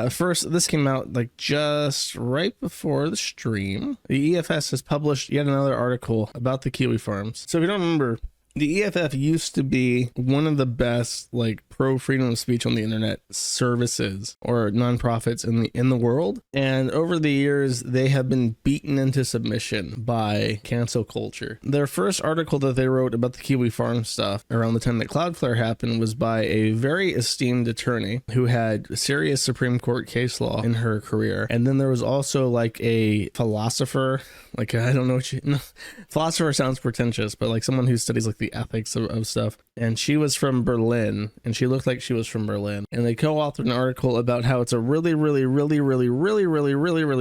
First, this came out like just right before the stream. The EFS has published yet another article about the Kiwi Farms. So if you don't remember, the EFF used to be one of the best like pro freedom of speech on the internet services or nonprofits in the world. And over the years, they have been beaten into submission by cancel culture. Their first article that they wrote about the Kiwi Farm stuff around the time that Cloudflare happened was by a very esteemed attorney who had serious Supreme Court case law in her career. And then there was also like a philosopher, like I don't know what philosopher sounds pretentious, but like someone who studies like the ethics of stuff. And she was from Berlin, and she looked like she was from Berlin. And they co-authored an article about how it's a really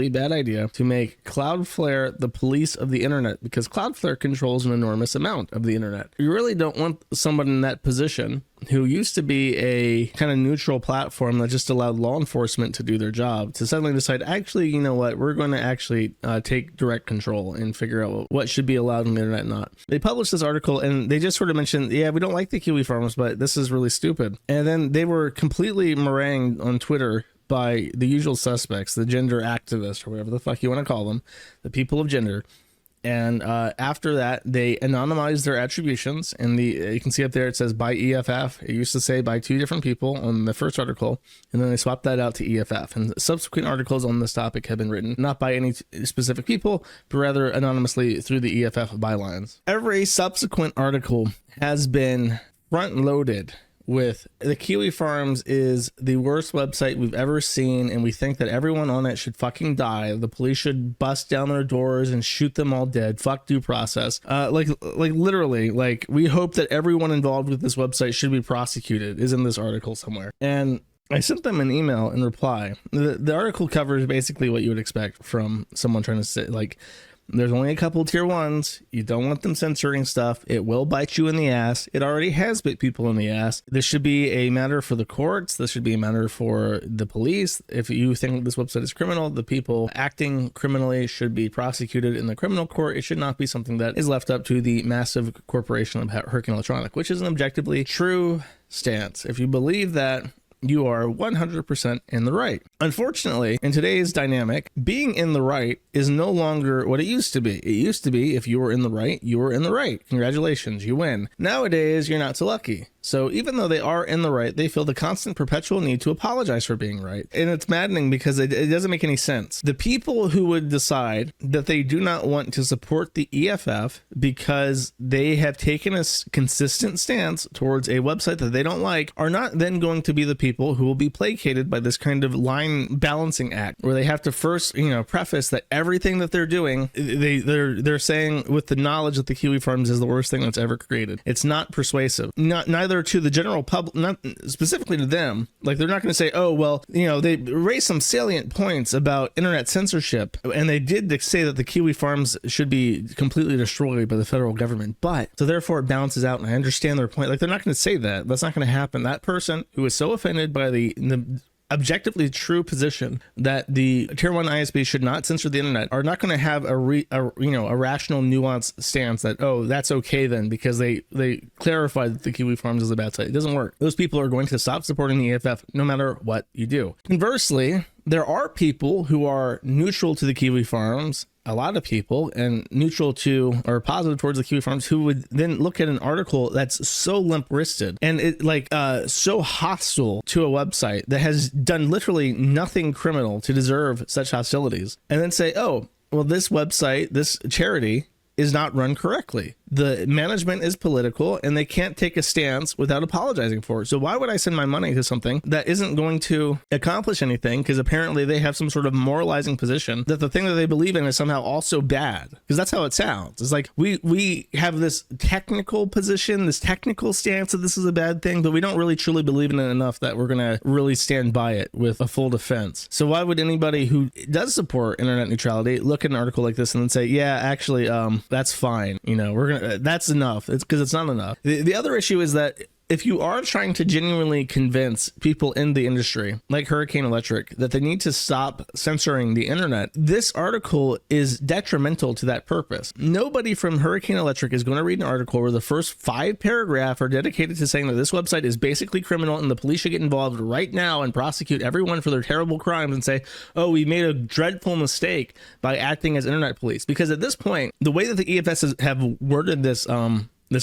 bad idea to make Cloudflare the police of the internet, because Cloudflare controls an enormous amount of the internet. You really don't want someone in that position who used to be a kind of neutral platform that just allowed law enforcement to do their job to suddenly decide, actually, you know what, we're going to actually take direct control and figure out what should be allowed on the internet and not. They published this article and they just sort of mentioned, yeah, we don't like the Kiwi Farms, but this is really stupid. And then they were completely meringued on Twitter by the usual suspects, the gender activists or whatever the fuck you want to call them, the people of gender. And after that, they anonymized their attributions, and you can see up there it says by EFF. It used to say by two different people on the first article, and then they swapped that out to EFF. And subsequent articles on this topic have been written not by any specific people, but rather anonymously through the EFF bylines. Every subsequent article has been front-loaded with the Kiwi Farms is the worst website we've ever seen, and we think that everyone on it should fucking die. The police should bust down their doors and shoot them all dead. Fuck due process. Like literally, like we hope that everyone involved with this website should be prosecuted is in this article somewhere. And I sent them an email in reply. The article covers basically what you would expect from someone trying to say, like, there's only a couple tier ones. You don't want them censoring stuff. It will bite you in the ass. It already has bit people in the ass. This should be a matter for the courts. This should be a matter for the police. If you think this website is criminal, the people acting criminally should be prosecuted in the criminal court. It should not be something that is left up to the massive corporation of Hurricane Electronic, which is an objectively true stance. If you believe that, you are 100% in the right. Unfortunately, in today's dynamic, being in the right is no longer what it used to be. It used to be if you were in the right, you were in the right. Congratulations, you win. Nowadays, you're not so lucky. So even though they are in the right, they feel the constant perpetual need to apologize for being right. And it's maddening because it doesn't make any sense. The people who would decide that they do not want to support the EFF because they have taken a consistent stance towards a website that they don't like are not then going to be the people who will be placated by this kind of line balancing act where they have to first, preface that everything that they're doing, they're saying with the knowledge that the Kiwi Farms is the worst thing that's ever created. It's not persuasive. Neither to the general public, not specifically to them. Like, they're not going to say, oh, well, they raised some salient points about internet censorship, and they did say that the Kiwi Farms should be completely destroyed by the federal government, but so therefore it balances out, and I understand their point. Like, they're not going to say that. That's not going to happen. That person who is so offended by the objectively true position that the tier 1 ISP should not censor the internet are not going to have a rational, nuanced stance that, oh, that's okay then because they clarified that the Kiwi Farms is a bad site. It doesn't work. Those people are going to stop supporting the EFF no matter what you do. Conversely, there are people who are neutral to the Kiwi Farms, a lot of people, and neutral to or positive towards the Kiwi Farms, who would then look at an article that's so limp-wristed and it so hostile to a website that has done literally nothing criminal to deserve such hostilities, and then say, oh, well, this website, this charity is not run correctly. The management is political and they can't take a stance without apologizing for it. So why would I send my money to something that isn't going to accomplish anything? Because apparently they have some sort of moralizing position that the thing that they believe in is somehow also bad. Because that's how it sounds. It's like we have this technical position, this technical stance that this is a bad thing, but we don't really truly believe in it enough that we're going to really stand by it with a full defense. So why would anybody who does support internet neutrality look at an article like this and then say, yeah, actually, that's fine. That's enough. It's because it's not enough. The other issue is that if you are trying to genuinely convince people in the industry, like Hurricane Electric, that they need to stop censoring the internet, this article is detrimental to that purpose. Nobody from Hurricane Electric is going to read an article where the first 5 paragraphs are dedicated to saying that this website is basically criminal and the police should get involved right now and prosecute everyone for their terrible crimes, and say, oh, we made a dreadful mistake by acting as internet police. Because at this point, the way that the EFS have worded this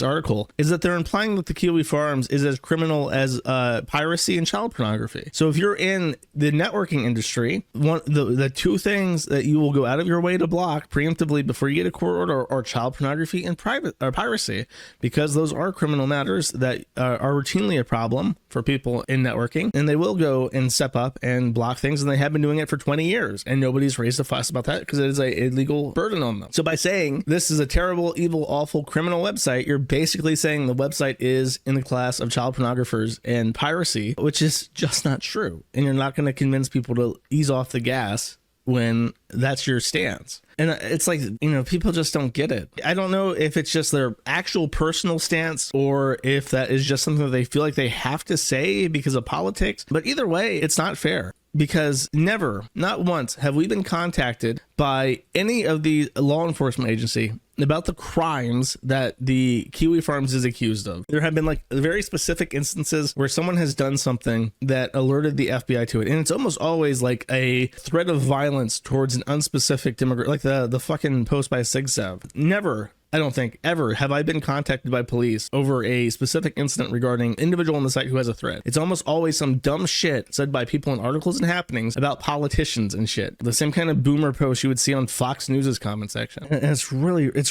article is that they're implying that the Kiwi Farms is as criminal as piracy and child pornography. So if you're in the networking industry, the 2 things that you will go out of your way to block preemptively before you get a court order are child pornography and piracy, because those are criminal matters that are routinely a problem for people in networking, and they will go and step up and block things, and they have been doing it for 20 years, and nobody's raised a fuss about that because it is a legal burden on them. So by saying this is a terrible, evil, awful, criminal website, you're basically saying the website is in the class of child pornographers and piracy, which is just not true. And you're not going to convince people to ease off the gas when that's your stance. And it's like, people just don't get it. I don't know if it's just their actual personal stance or if that is just something that they feel like they have to say because of politics. But either way, it's not fair. Because never, not once, have we been contacted by any of the law enforcement agency about the crimes that the Kiwi Farms is accused of. There have been like very specific instances where someone has done something that alerted the FBI to it. And it's almost always like a threat of violence towards an unspecific demographic, like the fucking post by SigSav. Never, I don't think ever have I been contacted by police over a specific incident regarding an individual on the site who has a threat. It's almost always some dumb shit said by people in articles and happenings about politicians and shit. The same kind of boomer post you would see on Fox News's comment section. And it's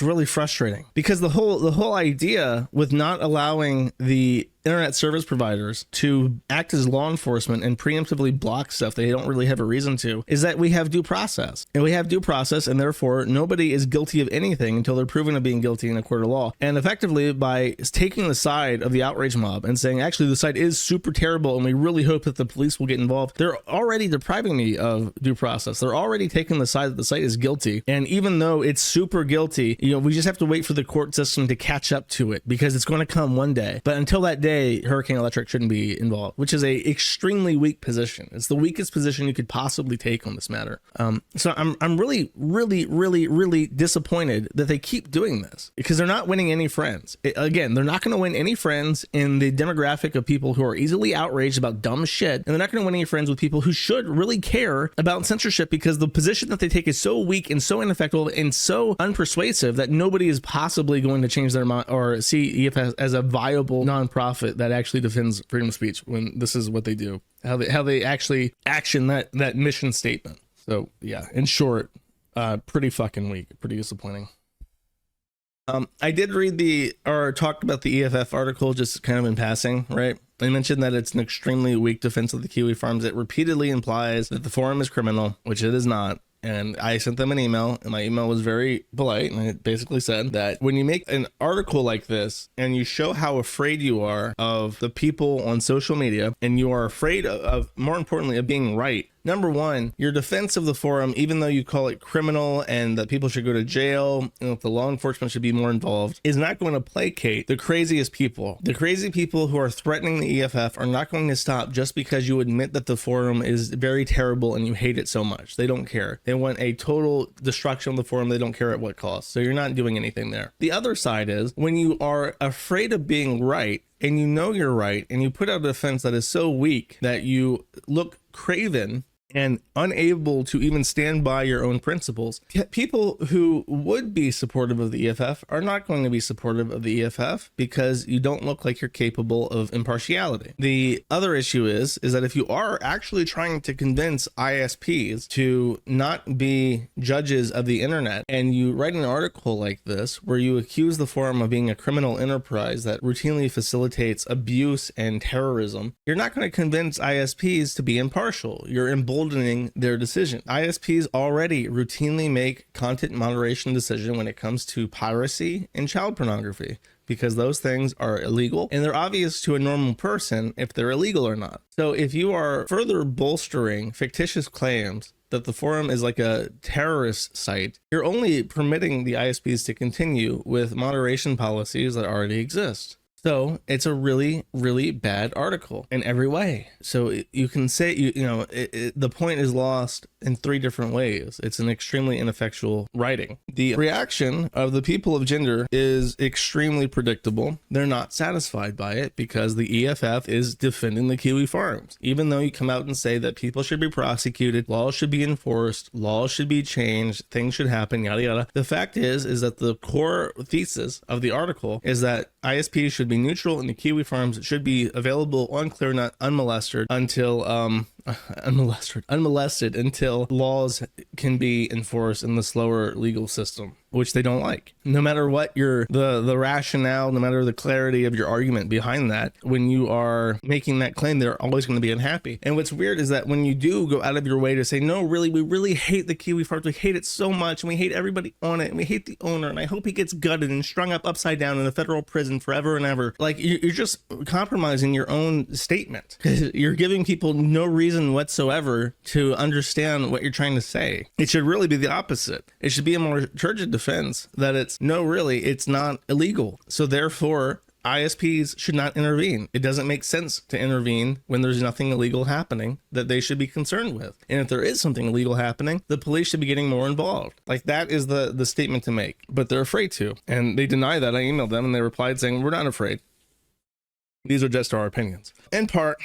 really frustrating, because the whole idea with not allowing the internet service providers to act as law enforcement and preemptively block stuff they don't really have a reason to is that we have due process. And we have due process, and therefore nobody is guilty of anything until they're proven of being guilty in a court of law. And effectively, by taking the side of the outrage mob and saying, actually, the site is super terrible and we really hope that the police will get involved, they're already depriving me of due process. They're already taking the side that the site is guilty. And even though it's super guilty, we just have to wait for the court system to catch up to it, because it's going to come one day. But until that day, Hurricane Electric shouldn't be involved, which is a extremely weak position. It's the weakest position you could possibly take on this matter. So I'm really disappointed that they keep doing this, because they're not winning any friends. Again, they're not going to win any friends in the demographic of people who are easily outraged about dumb shit, and they're not going to win any friends with people who should really care about censorship, because the position that they take is so weak and so ineffective and so unpersuasive that nobody is possibly going to change their mind or see EFF as a viable nonprofit that actually defends freedom of speech, when this is what they do, how they actually action that mission statement. So yeah, in short, pretty fucking weak, pretty disappointing. I did read talked about the EFF article just kind of in passing, right? I mentioned that it's an extremely weak defense of the Kiwi Farms. It repeatedly implies that the forum is criminal, which it is not. And I sent them an email, and my email was very polite, and it basically said that when you make an article like this and you show how afraid you are of the people on social media, and you are afraid of more importantly, of being right, number one, your defense of the forum, even though you call it criminal and that people should go to jail and that the law enforcement should be more involved, is not going to placate the craziest people. The crazy people who are threatening the EFF are not going to stop just because you admit that the forum is very terrible and you hate it so much. They don't care. They want a total destruction of the forum. They don't care at what cost. So you're not doing anything there. The other side is when you are afraid of being right, and you know you're right, and you put out a defense that is so weak that you look craven and unable to even stand by your own principles, people who would be supportive of the EFF are not going to be supportive of the EFF because you don't look like you're capable of impartiality. The other issue is that if you are actually trying to convince ISPs to not be judges of the internet, and you write an article like this where you accuse the forum of being a criminal enterprise that routinely facilitates abuse and terrorism, you're not going to convince ISPs to be impartial. You're emboldening their decision. ISPs already routinely make content moderation decision when it comes to piracy and child pornography, because those things are illegal and they're obvious to a normal person if they're illegal or not. So if you are further bolstering fictitious claims that the forum is like a terrorist site, you're only permitting the ISPs to continue with moderation policies that already exist. So it's a really, really bad article in every way. So you can say, the point is lost in 3 different ways. It's an extremely ineffectual writing. The reaction of the people of gender is extremely predictable. They're not satisfied by it because the EFF is defending the Kiwi Farms. Even though you come out and say that people should be prosecuted, laws should be enforced, laws should be changed, things should happen, yada, yada. The fact is that the core thesis of the article is that ISPs should be neutral and the Kiwi Farms should be available on ClearNet unmolested until unmolested until laws can be enforced in the slower legal system, which they don't like. No matter what the rationale, no matter the clarity of your argument behind that, when you are making that claim, they're always going to be unhappy. And what's weird is that when you do go out of your way to say, no, really, we really hate the Kiwi Farms, we hate it so much, and we hate everybody on it, and we hate the owner, and I hope he gets gutted and strung up upside down in a federal prison forever and ever. Like, you're just compromising your own statement. You're giving people no reason whatsoever to understand what you're trying to say. It should really be the opposite. It should be a more turgid defense that it's not illegal. So therefore, ISPs should not intervene. It doesn't make sense to intervene when there's nothing illegal happening that they should be concerned with. And if there is something illegal happening, the police should be getting more involved. Like, that is the statement to make, but they're afraid to. And they deny that. I emailed them and they replied saying, we're not afraid. These are just our opinions. In part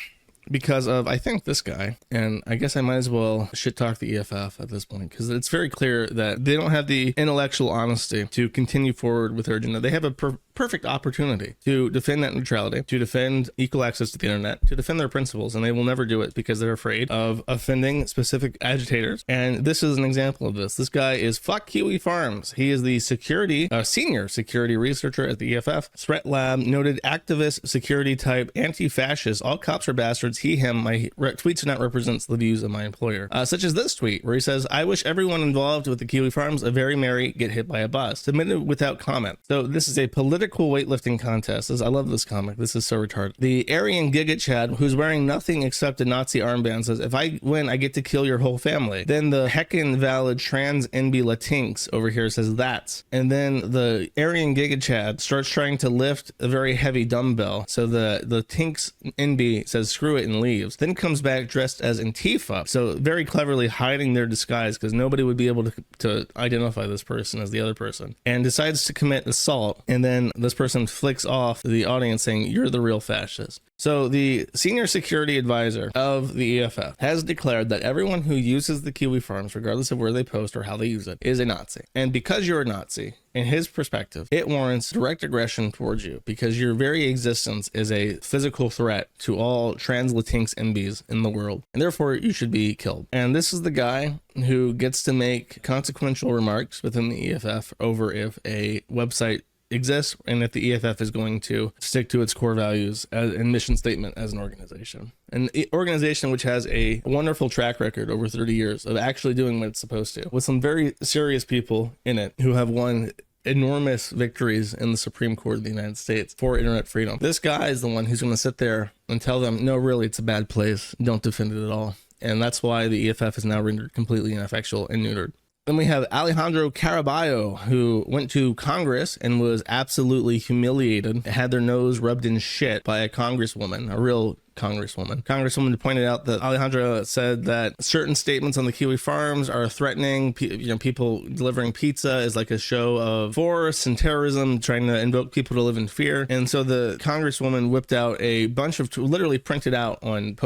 because of, I think, this guy, and I guess I might as well shit talk the EFF at this point, because it's very clear that they don't have the intellectual honesty to continue forward with their agenda. They have a perfect opportunity to defend net neutrality, to defend equal access to the internet, to defend their principles, and they will never do it because they're afraid of offending specific agitators. And this is an example of this. This guy is fuck Kiwi Farms. He is the senior security researcher at the EFF Threat Lab, noted activist, security type, anti-fascist, all cops are bastards, he, him, my tweets do not represent the views of my employer. Such as this tweet where he says, I wish everyone involved with the Kiwi Farms a very merry get hit by a bus. Submitted without comment. So this is a political weightlifting contest. I love this comic. This is so retarded. The Aryan Giga Chad, who's wearing nothing except a Nazi armband, says, if I win, I get to kill your whole family. Then the heckin' valid trans NB Latinx over here says that. And then the Aryan Giga Chad starts trying to lift a very heavy dumbbell. So the Tinks NB says, screw it, and leaves. Then comes back dressed as Antifa. So very cleverly hiding their disguise because nobody would be able to identify this person as the other person. And decides to commit assault. And then this person flicks off the audience saying, you're the real fascist. So the senior security advisor of the EFF has declared that everyone who uses the Kiwi Farms, regardless of where they post or how they use it, is a Nazi. And because you're a Nazi, in his perspective, it warrants direct aggression towards you because your very existence is a physical threat to all trans Latinx MBs in the world. And therefore, you should be killed. And this is the guy who gets to make consequential remarks within the EFF over if a website exists and if the EFF is going to stick to its core values and mission statement as an organization. An organization which has a wonderful track record over 30 years of actually doing what it's supposed to, with some very serious people in it who have won enormous victories in the Supreme Court of the United States for internet freedom. This guy is the one who's going to sit there and tell them, no, really, it's a bad place. Don't defend it at all. And that's why the EFF is now rendered completely ineffectual and neutered. Then we have Alejandro Caraballo, who went to Congress and was absolutely humiliated, had their nose rubbed in shit by a congresswoman, a real Congresswoman. Congresswoman pointed out that Alejandro said that certain statements on the Kiwi Farms are threatening. People delivering pizza is like a show of force and terrorism, trying to invoke people to live in fear. And so the Congresswoman whipped out a bunch of, literally printed out on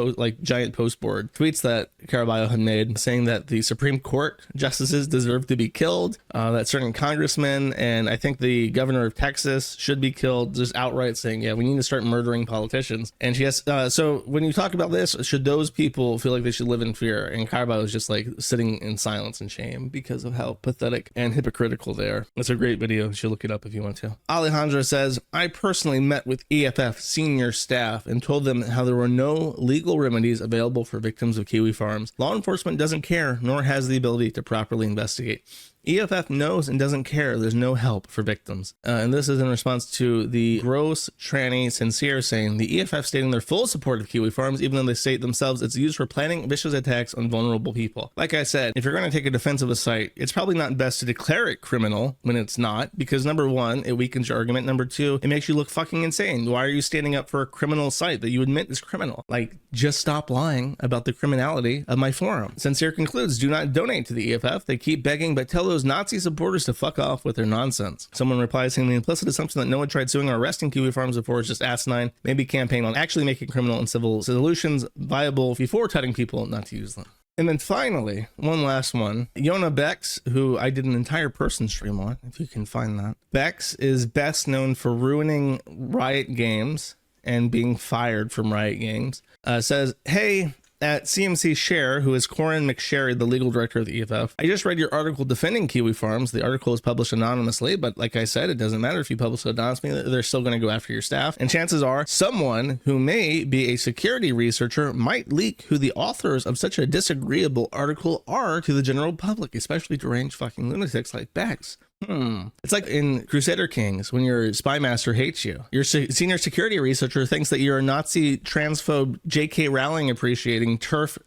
giant postboard tweets that Caraballo had made, saying that the Supreme Court justices deserve to be killed, that certain congressmen and I think the governor of Texas should be killed, just outright saying, yeah, we need to start murdering politicians. And she has, so when you talk about this, should those people feel like they should live in fear? And Caraballo is just like sitting in silence and shame because of how pathetic and hypocritical they are. It's a great video. You should look it up if you want to. Alejandro says, I personally met with EFF senior staff and told them how there were no legal remedies available for victims of Kiwi Farms. Law enforcement doesn't care, nor has the ability to properly investigate. EFF knows and doesn't care. There's no help for victims. And this is in response to the gross, tranny, sincere saying the EFF stating their full support of Kiwi Farms, even though they state themselves it's used for planning vicious attacks on vulnerable people. Like I said, if you're going to take a defense of a site, it's probably not best to declare it criminal when it's not, because number one, it weakens your argument. Number two, it makes you look fucking insane. Why are you standing up for a criminal site that you admit is criminal? Like, just stop lying about the criminality of my forum. Sincere concludes, do not donate to the EFF. They keep begging, but tell those Nazi supporters to fuck off with their nonsense. Someone replies saying the implicit assumption that no one tried suing or arresting Kiwi Farms before is just asinine. Maybe campaign on actually making criminal and civil solutions viable before telling people not to use them. And then finally, one last one. Yona Bex, who I did an entire person stream on, if you can find that. Bex is best known for ruining Riot Games and being fired from Riot Games. Says, hey, at CMC Share, who is Corin McSherry, the legal director of the EFF, I just read your article defending Kiwi Farms. The article is published anonymously, but like I said, it doesn't matter if you publish it anonymously, they're still going to go after your staff. And chances are someone who may be a security researcher might leak who the authors of such a disagreeable article are to the general public, especially deranged fucking lunatics like Bex. It's like in Crusader Kings when your spy master hates you. Your senior security researcher thinks that you're a Nazi transphobe J.K. Rowling appreciating turf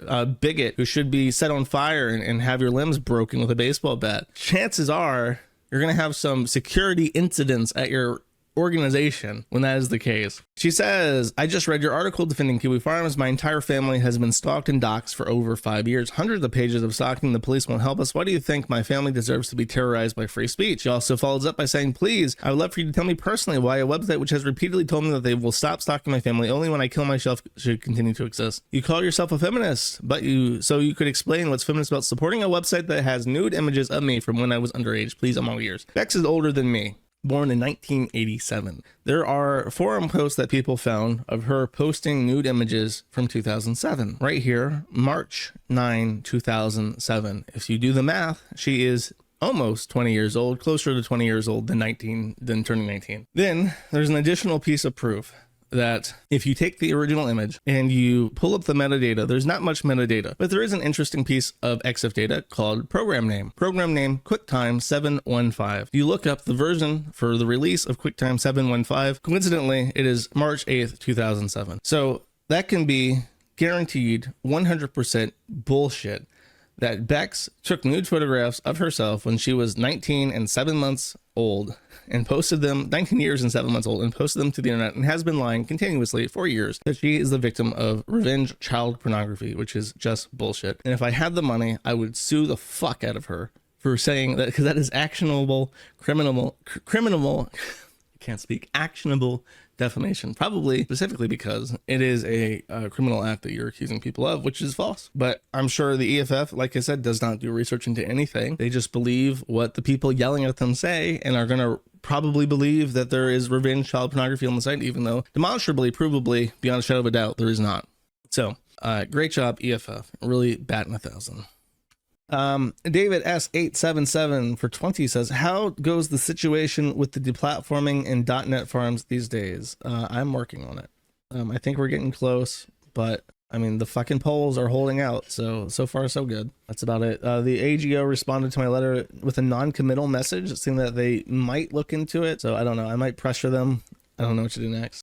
bigot who should be set on fire and have your limbs broken with a baseball bat. Chances are you're going to have some security incidents at your organization when that is the case. She says, I just read your article defending Kiwi Farms. My entire family has been stalked and doxxed for over 5 years. Hundreds of pages of stalking. The police won't help us. Why do you think my family deserves to be terrorized by free speech? She also follows up by saying, please, I would love for you to tell me personally why a website which has repeatedly told me that they will stop stalking my family only when I kill myself should continue to exist. You call yourself a feminist, but you could explain what's feminist about supporting a website that has nude images of me from when I was underage. Please, I'm all ears. Bex is older than me. Born in 1987. There are forum posts that people found of her posting nude images from 2007. Right here, March 9, 2007. If you do the math, she is almost 20 years old, closer to 20 years old than turning 19. Then there's an additional piece of proof that if you take the original image and you pull up the metadata, there's not much metadata, but there is an interesting piece of EXIF data called program name. Program name QuickTime 715. You look up the version for the release of QuickTime 715. Coincidentally, it is March 8th, 2007. So that can be guaranteed 100% bullshit that Bex took nude photographs of herself when she was 19 and 7 months old and posted them, 19 years and 7 months old, and posted them to the internet, and has been lying continuously for years that she is the victim of revenge child pornography, which is just bullshit. And if I had the money, I would sue the fuck out of her for saying that, because that is actionable, actionable defamation, probably specifically because it is a criminal act that you're accusing people of, which is false. But I'm sure the EFF, like I said, does not do research into anything. They just believe what the people yelling at them say and are going to probably believe that there is revenge child pornography on the site, even though demonstrably, provably, beyond a shadow of a doubt, there is not. So great job, EFF. Really batting 1,000. David S877 for 20 says, how goes the situation with the deplatforming in .NET farms these days? I'm working on it. I think we're getting close, but I mean, the fucking polls are holding out. So far, so good. That's about it. The AGO responded to my letter with a non-committal message saying that they might look into it. So I don't know. I might pressure them. I don't know what to do next.